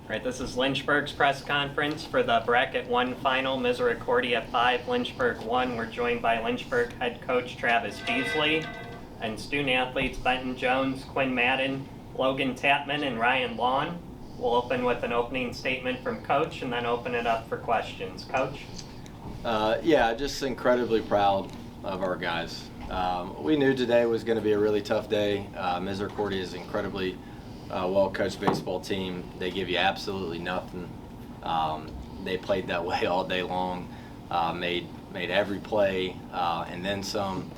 All right, this is Lynchburg's press conference for the Bracket 1 final, Misericordia 5, Lynchburg 1. We're joined by Lynchburg head coach Travis Beazley and student athletes Benton Jones, Quinn Madden, Logan Tapman, and Ryan Long. We'll open with an opening statement from Coach and then open it up for questions. Coach? Yeah, just incredibly proud of our guys. We knew today was going to be a really tough day. Misericordia is incredibly well-coached baseball team. They give you absolutely nothing. They played that way all day long, made every play, and then some.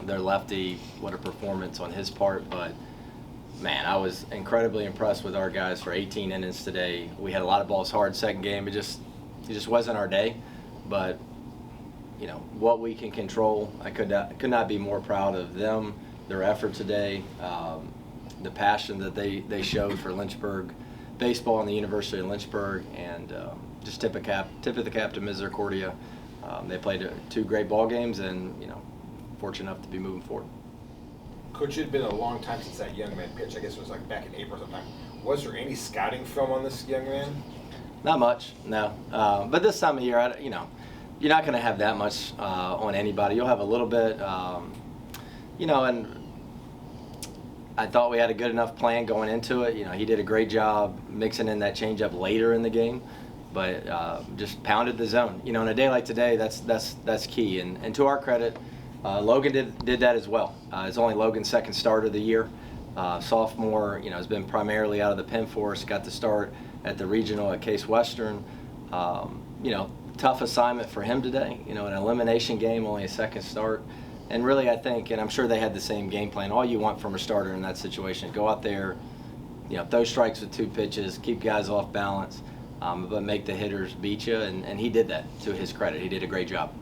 Their lefty, what a performance on his part. But man, I was incredibly impressed with our guys for 18 innings today. We had a lot of balls hard second game. It just wasn't our day. But you know what we can control. I could not be more proud of them, their effort today. The passion that they showed for Lynchburg baseball and the University of Lynchburg, and just tip of the cap to Misericordia. They played two great ball games, and fortunate enough to be moving forward. Coach, it had been a long time since that young man pitched. I guess it was like back in April sometime. Was there any scouting film on this young man? Not much, no. But this time of year, you're not going to have that much on anybody. You'll have a little bit, and I thought we had a good enough plan going into it. He did a great job mixing in that changeup later in the game, but just pounded the zone. In a day like today, that's key. And to our credit, Logan did that as well. It's only Logan's second start of the year. Sophomore, has been primarily out of the pen for us. Got the start at the regional at Case Western. Tough assignment for him today. An elimination game, only a second start. And really, I think, and I'm sure they had the same game plan, all you want from a starter in that situation, go out there, throw strikes with two pitches, keep guys off balance, but make the hitters beat you, and he did that, to his credit. He did a great job.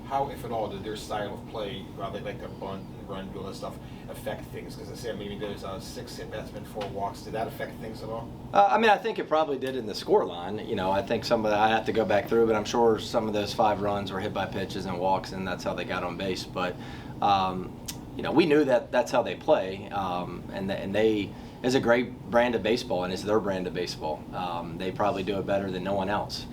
How, if at all, did their style of play, while they like to bunt and run, do all that stuff, affect things? Because I say maybe there's 6 hit-bats, 4 walks. Did that affect things at all? I think it probably did in the score line. I think some of that, I have to go back through, but I'm sure some of those 5 runs were hit by pitches and walks, and that's how they got on base. But, we knew that that's how they play, and they is a great brand of baseball, and it's their brand of baseball. They probably do it better than no one else.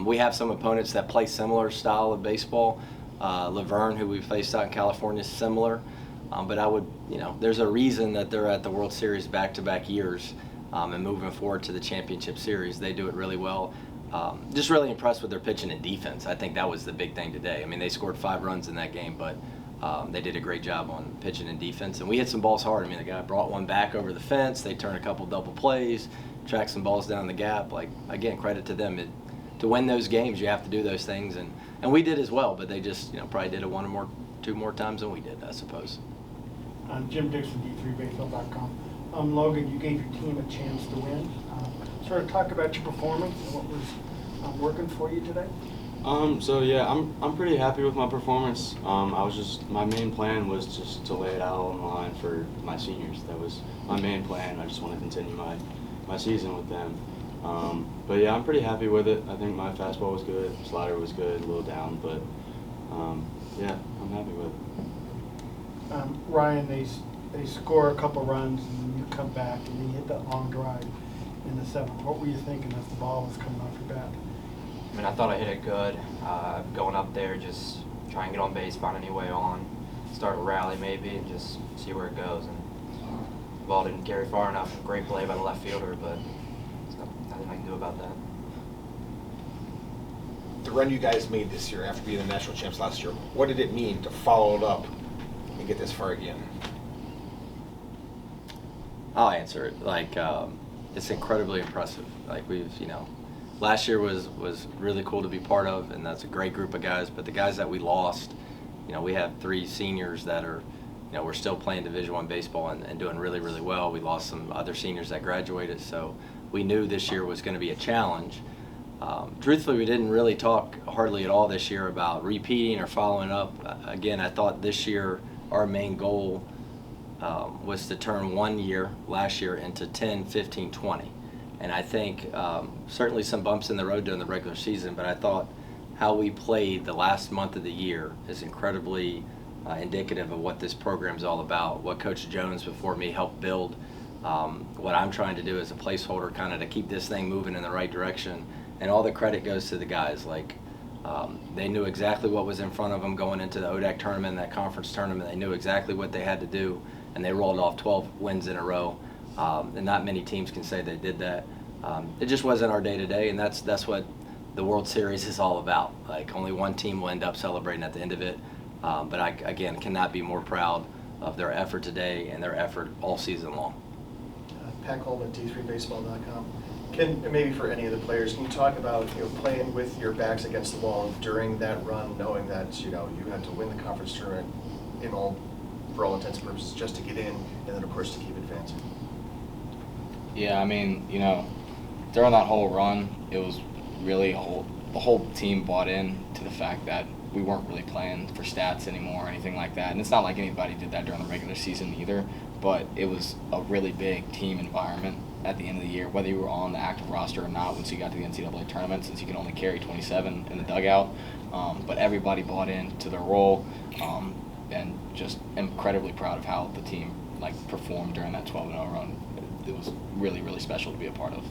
We have some opponents that play similar style of baseball. Laverne, who we faced out in California, is similar. But I would, there's a reason that they're at the World Series back-to-back years and moving forward to the championship series. They do it really well. Just really impressed with their pitching and defense. I think that was the big thing today. They scored 5 runs in that game, but they did a great job on pitching and defense. And we hit some balls hard. The guy brought one back over the fence. They turned a couple double plays, tracked some balls down the gap. Again, credit to them. To win those games, you have to do those things, and we did as well. But they just, probably did it 1 or 2 more times than we did, I suppose. Jim Dixon, D3Baseball.com. Logan, you gave your team a chance to win. Sort of talk about your performance and what was working for you today. So yeah, I'm pretty happy with my performance. My main plan was just to lay it out on the line for my seniors. That was my main plan. I just want to continue my season with them. But yeah, I'm pretty happy with it. I think my fastball was good, slider was good, a little down, but yeah, I'm happy with it. Ryan, they score a couple runs and you come back and you hit that long drive in the 7th. What were you thinking as the ball was coming off your bat? I thought I hit it good. Going up there, just try and get on base, find any way on, start a rally maybe, and just see where it goes. And the ball didn't carry far enough. Great play by the left fielder, but there's nothing I can do about that. The run you guys made this year after being the national champs last year, what did it mean to follow it up and get this far again? I'll answer it. It's incredibly impressive. Last year was really cool to be part of, and that's a great group of guys. But the guys that we lost, we have 3 seniors that are, we're still playing Division I baseball and doing really, really well. We lost some other seniors that graduated, so we knew this year was going to be a challenge. Truthfully, we didn't really talk hardly at all this year about repeating or following up. Again, I thought this year our main goal was to turn 1 year last year into 10, 15, 20. And I think certainly some bumps in the road during the regular season, but I thought how we played the last month of the year is incredibly indicative of what this program's all about, what Coach Jones before me helped build. What I'm trying to do is a placeholder kind of to keep this thing moving in the right direction. And all the credit goes to the guys. Like, they knew exactly what was in front of them going into the ODAC tournament, that conference tournament. They knew exactly what they had to do, and they rolled off 12 wins in a row. And not many teams can say they did that. It just wasn't our day-to-day, and that's what the World Series is all about. Like, only one team will end up celebrating at the end of it. But I, again, cannot be more proud of their effort today and their effort all season long. Pat Coleman, D3Baseball.com. Maybe for any of the players, can you talk about playing with your backs against the wall during that run, knowing that you had to win the conference tournament for all intents and purposes just to get in, and then of course to keep advancing? Yeah, I mean, during that whole run, it was really the whole team bought in to the fact that we weren't really playing for stats anymore or anything like that. And it's not like anybody did that during the regular season either, but it was a really big team environment at the end of the year, whether you were on the active roster or not once you got to the NCAA tournament, since you can only carry 27 in the dugout. But everybody bought into their role, and just incredibly proud of how the team performed during that 12-0 run. It was really, really special to be a part of.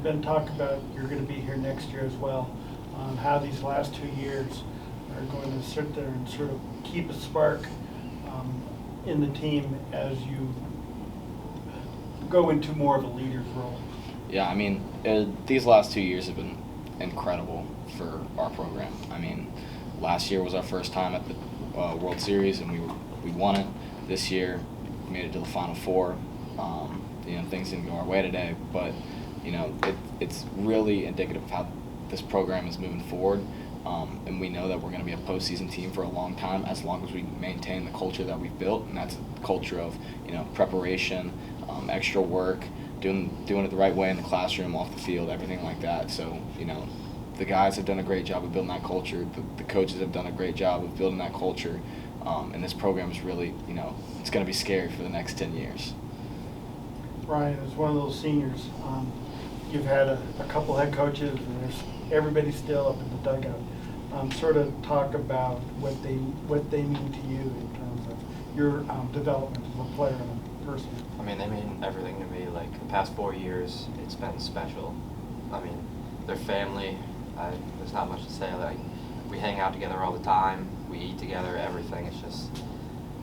Ben, talk about, you're going to be here next year as well, how these last 2 years are going to sit there and sort of keep a spark in the team as you go into more of a leader's role. Yeah, I mean, these last 2 years have been incredible for our program. I mean, last year was our first time at the World Series, and we won it. This year, we made it to the Final Four. Things didn't go our way today, but it's really indicative of how this program is moving forward. And we know that we're going to be a postseason team for a long time, as long as we maintain the culture that we've built, and that's a culture of preparation, extra work, doing it the right way in the classroom, off the field, everything like that. So the guys have done a great job of building that culture. The coaches have done a great job of building that culture, and this program is really it's going to be scary for the next 10 years. Ryan, as one of those seniors, you've had a couple head coaches, and everybody's still up in the dugout. Sort of talk about what they mean to you in terms of your development as a player and a person. I mean, they mean everything to me. Like, the past 4 years, it's been special. I mean, they're family. There's not much to say. Like, we hang out together all the time. We eat together, everything. It's just,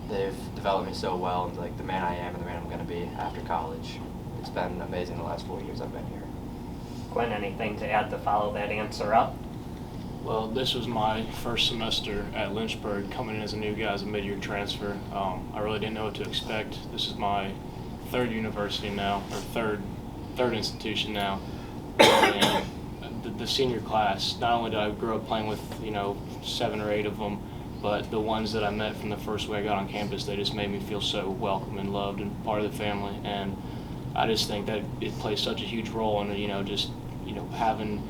they've developed me so well into the man I am and the man I'm going to be after college. It's been amazing the last 4 years I've been here. Quinn, anything to add to follow that answer up? Well, this was my first semester at Lynchburg, coming in as a new guy, as a mid-year transfer. I really didn't know what to expect. This is my third university now, or third institution now. And the senior class, not only did I grow up playing with 7 or 8 of them, but the ones that I met from the first way I got on campus, they just made me feel so welcome and loved and part of the family. And I just think that it plays such a huge role in having,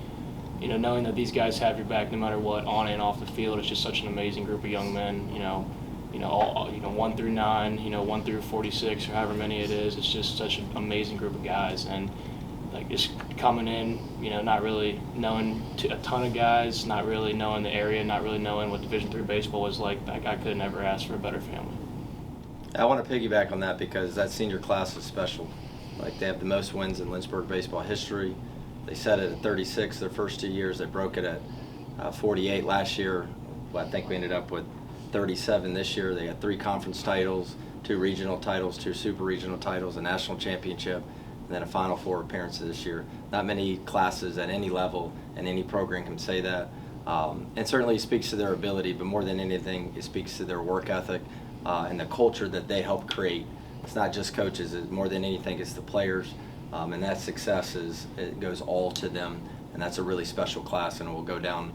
knowing that these guys have your back no matter what, on and off the field. It's just such an amazing group of young men. All 1 through 9, 1 through 46, or however many it is. It's just such an amazing group of guys, and just coming in, not really knowing a ton of guys, not really knowing the area, not really knowing what Division III baseball was like. I could never ask for a better family. I want to piggyback on that because that senior class is special. They have the most wins in Lynchburg baseball history. They set it at 36 their first 2 years. They broke it at 48 last year. Well, I think we ended up with 37 this year. They got 3 conference titles, 2 regional titles, 2 super regional titles, a national championship, and then a Final Four appearance this year. Not many classes at any level and any program can say that. And certainly it speaks to their ability, but more than anything, it speaks to their work ethic and the culture that they help create. It's not just coaches. More than anything, it's the players. And that success it goes all to them. And that's a really special class, and it will go down,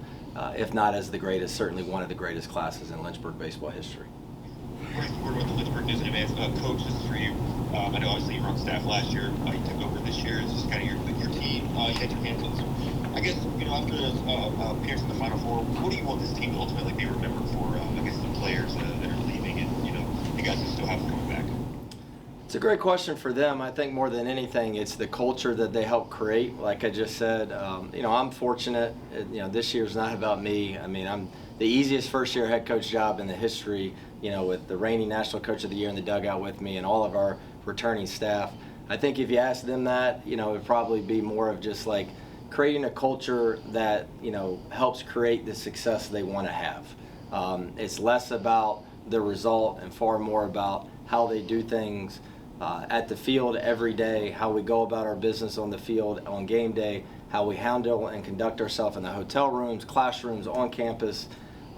if not as the greatest, certainly one of the greatest classes in Lynchburg baseball history. Great word with the Lynchburg News in Advance. Coach, this is for you. I know obviously you were on staff last year. You took over this year. It's just kind of your team. You had your hands on this. I guess, after the appearance in the Final Four, what do you want this team to ultimately be remembered for? I guess the players that are leaving and, the guys that still have them coming back. It's a great question for them. I think more than anything, it's the culture that they help create. Like I just said, I'm fortunate. This year's not about me. I mean, I'm the easiest first-year head coach job in the history, with the reigning National Coach of the Year in the dugout with me and all of our returning staff. I think if you ask them that, you know, it'd probably be more of just like creating a culture that, you know, helps create the success they want to have. It's less about the result and far more about how they do things at the field every day, how we go about our business on the field on game day, how we handle and conduct ourselves in the hotel rooms, classrooms, on campus.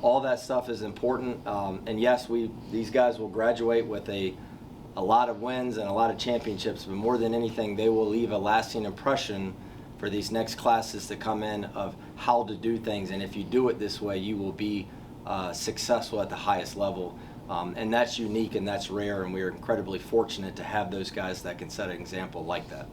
All that stuff is important. And yes, these guys will graduate with a lot of wins and a lot of championships, but more than anything, they will leave a lasting impression for these next classes to come in of how to do things. And if you do it this way, you will be successful at the highest level. And that's unique and that's rare, and we are incredibly fortunate to have those guys that can set an example like that.